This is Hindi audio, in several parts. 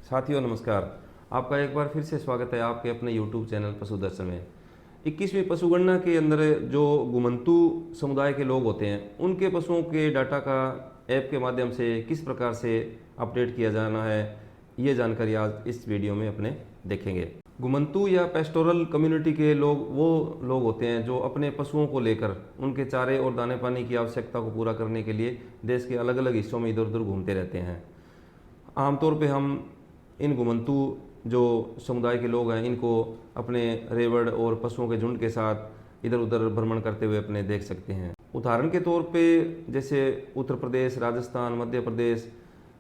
साथियों नमस्कार। आपका एक बार फिर से स्वागत है आपके अपने YouTube चैनल पशु दर्शन में। 21वीं पशुगणना के अंदर जो गुमंतु समुदाय के लोग होते हैं उनके पशुओं के डाटा का ऐप के माध्यम से किस प्रकार से अपडेट किया जाना है, ये जानकारी आज इस वीडियो में अपने देखेंगे। गुमंतु या पेस्टोरल कम्युनिटी के लोग वो लोग होते हैं जो अपने पशुओं को लेकर उनके चारे और दाने पानी की आवश्यकता को पूरा करने के लिए देश के अलग अलग हिस्सों में इधर उधर घूमते रहते हैं। आमतौर पे हम इन गुमंतु जो समुदाय के लोग हैं इनको अपने रेवड़ और पशुओं के झुंड के साथ इधर उधर भ्रमण करते हुए अपने देख सकते हैं। उदाहरण के तौर पे जैसे उत्तर प्रदेश, राजस्थान, मध्य प्रदेश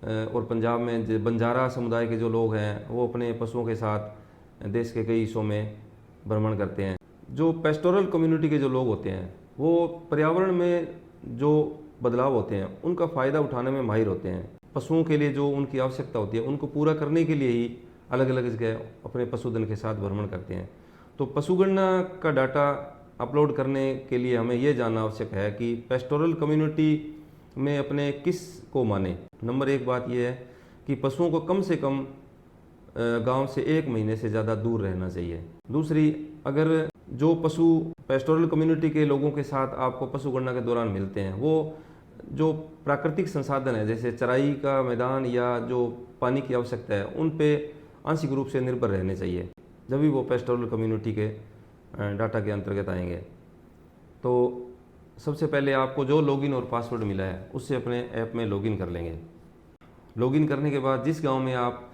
और पंजाब में बंजारा समुदाय के जो लोग हैं वो अपने पशुओं के साथ देश के कई हिस्सों में भ्रमण करते हैं। जो पेस्टोरल कम्युनिटी के जो लोग होते हैं वो पर्यावरण में जो बदलाव होते हैं उनका फ़ायदा उठाने में माहिर होते हैं। पशुओं के लिए जो उनकी आवश्यकता होती है उनको पूरा करने के लिए ही अलग अलग जगह अपने पशुधन के साथ भ्रमण करते हैं। तो पशुगणना का डाटा अपलोड करने के लिए हमें यह जानना आवश्यक है कि पेस्टोरल कम्युनिटी में अपने किस को माने। नंबर एक बात यह है कि पशुओं को कम से कम गांव से 1 महीने से ज़्यादा दूर रहना चाहिए। दूसरी, अगर जो पशु पेस्टोरल कम्युनिटी के लोगों के साथ आपको पशुगणना के दौरान मिलते हैं वो जो प्राकृतिक संसाधन है जैसे चराई का मैदान या जो पानी की आवश्यकता है उन पे आंशिक रूप से निर्भर रहने चाहिए, जब भी वो पेस्टोरल कम्युनिटी के डाटा के अंतर्गत आएंगे। तो सबसे पहले आपको जो लॉगिन और पासवर्ड मिला है उससे अपने ऐप में लॉगिन कर लेंगे। लॉगिन करने के बाद जिस गांव में आप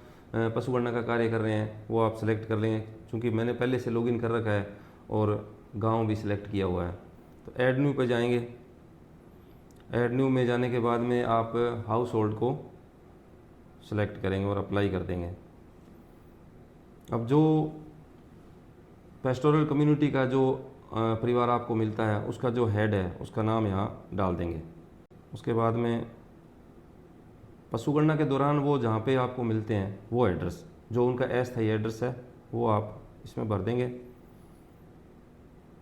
पशुगणना का कार्य कर रहे हैं वो आप सेलेक्ट कर लेंगे। चूँकि मैंने पहले से लॉगिन कर रखा है और गाँव भी सिलेक्ट किया हुआ है, तो ऐड न्यू पर जाएंगे। ऐड न्यू में जाने के बाद में आप हाउस होल्ड को सिलेक्ट करेंगे और अप्लाई कर देंगे। अब जो पेस्टोरल कम्युनिटी का जो परिवार आपको मिलता है उसका जो हेड है उसका नाम यहाँ डाल देंगे। उसके बाद में पशुगणना के दौरान वो जहाँ पे आपको मिलते हैं वो एड्रेस, जो उनका अस्थायी एड्रेस है, वो आप इसमें भर देंगे।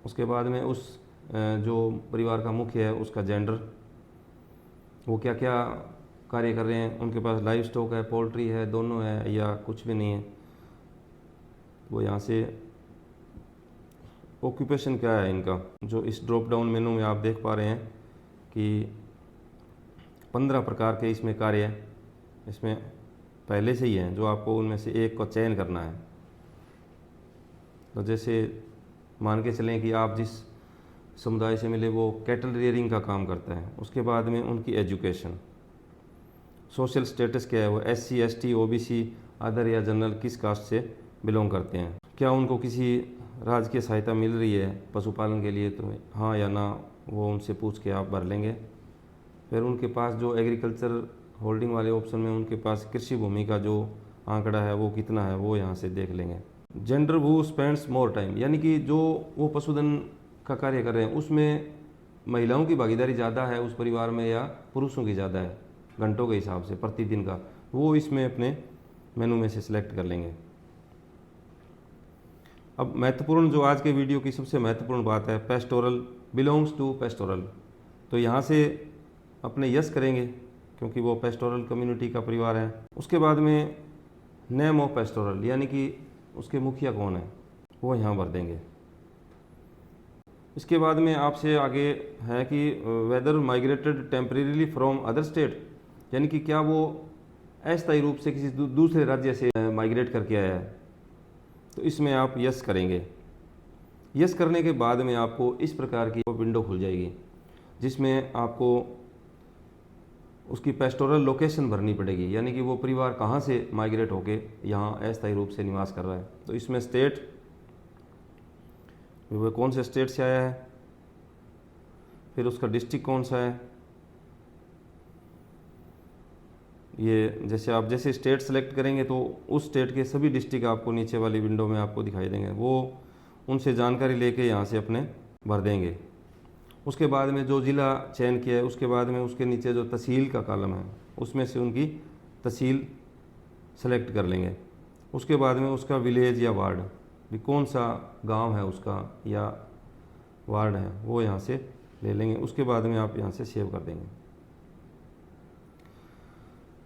उसके बाद में उस जो परिवार का मुख्य है उसका जेंडर, वो क्या क्या कार्य कर रहे हैं, उनके पास लाइव स्टॉक है, पोल्ट्री है, दोनों है या कुछ भी नहीं है, वो यहाँ से ऑक्यूपेशन क्या है इनका। जो इस ड्रॉप डाउन मेनू में आप देख पा रहे हैं कि 15 प्रकार के इसमें कार्य हैं, इसमें पहले से ही हैं जो आपको उनमें से एक को चयन करना है। तो जैसे मान के चलें कि आप जिस समुदाय से मिले वो कैटल रियरिंग का काम करता है। उसके बाद में उनकी एजुकेशन, सोशल स्टेटस क्या है, वो SC ST OBC अदर या जनरल किस कास्ट से बिलोंग करते हैं, क्या उनको किसी राजकीय सहायता मिल रही है पशुपालन के लिए, तो हाँ या ना वो उनसे पूछ के आप भर लेंगे। फिर उनके पास जो एग्रीकल्चर होल्डिंग वाले ऑप्शन में उनके पास कृषि भूमि का जो आंकड़ा है वो कितना है वो यहाँ से देख लेंगे। Gender who spends more time, यानी कि जो वो पशुधन का कार्य कर रहे हैं उसमें महिलाओं की भागीदारी ज़्यादा है उस परिवार में या पुरुषों की ज़्यादा है घंटों के हिसाब से प्रतिदिन का, वो इसमें अपने मेनू में से सिलेक्ट कर लेंगे। अब महत्वपूर्ण जो आज के वीडियो की सबसे महत्वपूर्ण बात है, पेस्टोरल बिलोंग्स टू पेस्टोरल, तो यहाँ से अपने यस करेंगे क्योंकि वो पेस्टोरल कम्युनिटी का परिवार है। उसके बाद में नेम ऑफ पेस्टोरल, यानी कि उसके मुखिया कौन है वो यहाँ भर देंगे। इसके बाद में आपसे आगे है कि whether migrated temporarily from other state, यानी कि क्या वो अस्थायी रूप से किसी दूसरे राज्य से माइग्रेट करके आया है, तो इसमें आप यस करेंगे। यस करने के बाद में आपको इस प्रकार की विंडो खुल जाएगी जिसमें आपको उसकी पेस्टोरल लोकेशन भरनी पड़ेगी, यानी कि वो परिवार कहाँ से माइग्रेट होके यहाँ अस्थायी रूप से निवास कर रहा है। तो इसमें स्टेट, वो कौन से स्टेट से आया है, फिर उसका डिस्ट्रिक्ट कौन सा है, ये जैसे आप जैसे स्टेट सेलेक्ट करेंगे तो उस स्टेट के सभी डिस्ट्रिक्ट आपको नीचे वाली विंडो में आपको दिखाई देंगे, वो उनसे जानकारी लेके यहाँ से अपने भर देंगे। उसके बाद में जो ज़िला चयन किया है उसके बाद में उसके नीचे जो तहसील का कॉलम है उसमें से उनकी तहसील सेलेक्ट कर लेंगे। उसके बाद में उसका विलेज या वार्ड, भी कौन सा गांव है उसका या वार्ड है वो यहाँ से ले लेंगे। उसके बाद में आप यहाँ से सेव कर देंगे।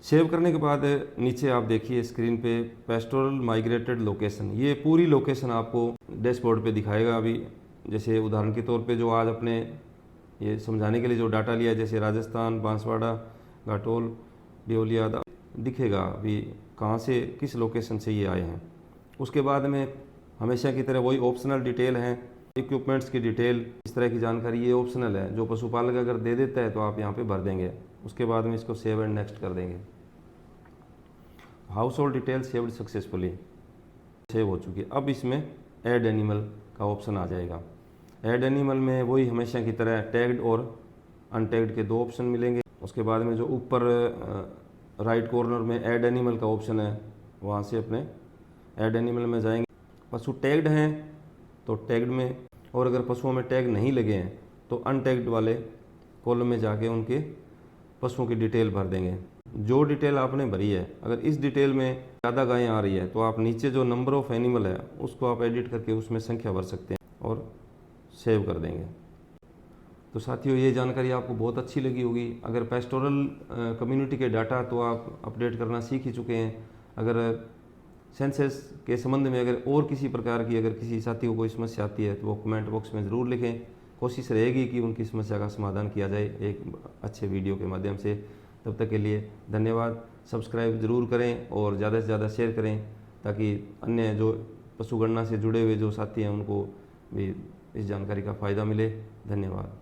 सेव करने के बाद नीचे आप देखिए स्क्रीन पे पेस्टोरल माइग्रेटेड लोकेशन, ये पूरी लोकेशन आपको डैशबोर्ड पे दिखाएगा। अभी जैसे उदाहरण के तौर पे जो आज अपने ये समझाने के लिए जो डाटा लिया है, जैसे राजस्थान, बांसवाड़ा, घाटोल, देवलिया दिखेगा अभी कहाँ से किस लोकेशन से ये आए हैं। उसके बाद में हमेशा की तरह वही ऑप्शनल डिटेल हैं, इक्विपमेंट्स की डिटेल, इस तरह की जानकारी ये ऑप्शनल है, जो पशुपालक अगर दे देता है तो आप यहाँ पे भर देंगे। उसके बाद में इसको सेव एंड नेक्स्ट कर देंगे। House hold detail saved successfully, save हो चुकी है। अब इसमें ऐड एनिमल का ऑप्शन आ जाएगा। ऐड एनिमल में वही हमेशा की तरह टैग्ड और अनटैग्ड के 2 ऑप्शन मिलेंगे। उसके बाद में जो ऊपर राइट कॉर्नर में ऐड एनिमल का ऑप्शन है, वहाँ से अपने ऐड एनिमल में जाएंगे। पशु टैग्ड हैं तो टैग्ड में, और अगर पशुओं में टैग नहीं लगे हैं तो अनटैग्ड वाले कॉलम में जाके उनके पशुओं की डिटेल भर देंगे। जो डिटेल आपने भरी है, अगर इस डिटेल में ज़्यादा गायें आ रही है तो आप नीचे जो नंबर ऑफ़ एनिमल है उसको आप एडिट करके उसमें संख्या भर सकते हैं और सेव कर देंगे। तो साथियों, ये जानकारी आपको बहुत अच्छी लगी होगी। अगर पेस्टोरल कम्युनिटी के डाटा तो आप अपडेट करना सीख ही चुके हैं। अगर सेंसस के संबंध में अगर और किसी प्रकार की अगर किसी साथी को कोई समस्या आती है तो वो कमेंट बॉक्स में ज़रूर लिखें। कोशिश रहेगी कि उनकी समस्या का समाधान किया जाए एक अच्छे वीडियो के माध्यम से। तब तक के लिए धन्यवाद। सब्सक्राइब ज़रूर करें और ज़्यादा से ज़्यादा शेयर करें ताकि अन्य जो पशुगणना से जुड़े हुए जो साथी हैं उनको भी इस जानकारी का फ़ायदा मिले। धन्यवाद।